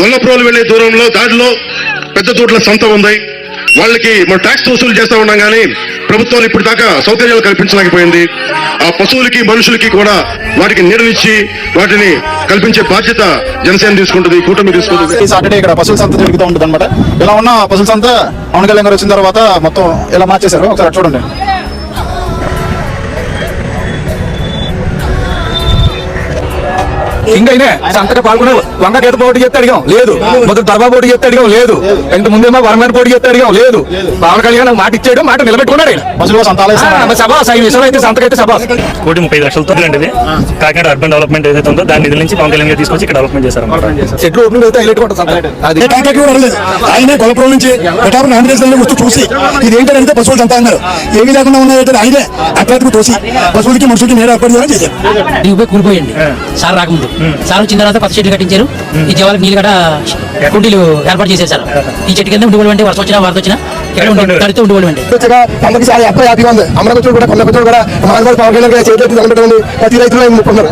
గొల్లప్రోలు వెళ్లే దూరంలో దారిలో పెద్ద తోటల సంత ఉంది. వాళ్ళకి మనం ట్యాక్స్ వసూలు చేస్తా ఉన్నాం కానీ ప్రభుత్వం ఇప్పుడు దాకా సౌకర్యాలు కల్పించలేకపోయింది. ఆ పశువులకి మనుషులకి కూడా వాటికి నీడనిచ్చి వాటిని కల్పించే బాధ్యత జనసేన తీసుకుంటుంది, కూటమి తీసుకుంటుంది. ఈ సాటర్డే ఇక్కడ పశువుల సంత జరుగుతూ ఉంటుంది అనమాట. ఇలా ఉన్న పశువుల సంత పవన్ కళ్యాణ్ గారు వచ్చిన తర్వాత మొత్తం ఇలా మార్చేశారు. ఒకసారి చూడండి. ఇంకైనా సంతక పాల్గొనే వంగ గీత పోటీ చేస్తే అడిగాం లేదు, మొదటి దర్బా పోటీ చేస్తే అడిగాం లేదు, ఇంత ముందేమో వరమైన పోటీ చేస్తే అడిగాం లేదు. పవన్ కళ్యాణ్ మాట ఇచ్చాడు, మాట నిలబెట్టుకున్నాడు. పశువుల సంత సభా ఈ విషయంలో అయితే సంతకైతే సభ 1,35,00,000తో ఇది కాకినాడ అర్బన్ డెవలప్మెంట్ ఏదైతే ఉందో దాని నిధుల నుంచి పవన్ కళ్యాణ్ గారు తీసుకొచ్చి ఇక్కడ డెవలప్మెంట్ చేశారు. చెట్లు ఓపెన్ అయితే హైలైట్ ఉంటుంది. ఆయనే గొల్లపురం నుంచి పిఠాపురం నామినేషన్ వస్తూ చూసి ఇది ఏంటంటే పశువులు సంత అన్నారు. ఏమీ లేకుండా ఉన్నాయంటే ఆయనే అట్లా తోసి పశువులకి మనుషులకి నేర ఏర్పాటు చేయాలని చేశారు. కూలిపోయండి సార్ రాకముందు. సార్ వచ్చిన తర్వాత కొత్త చెట్లు కట్టించారు. ఈ జవాలకు నీళ్ళు కూడా కుండీలు ఏర్పాటు చేశారు సార్. ఈ చెట్టు కింద ఉండిపోవడం అంటే వర్షం వచ్చినా వరద వచ్చినా ఇక్కడ తడితో ఉండిపోవడం అంటే అందరికీ చాలా హ్యాపీగా ఉంది. అమరావతి కూడా కొల్ల కూడా పవన్ కళ్యాణ్ చేయలేదు ప్రతి రైతులు ముక్కున్నారు.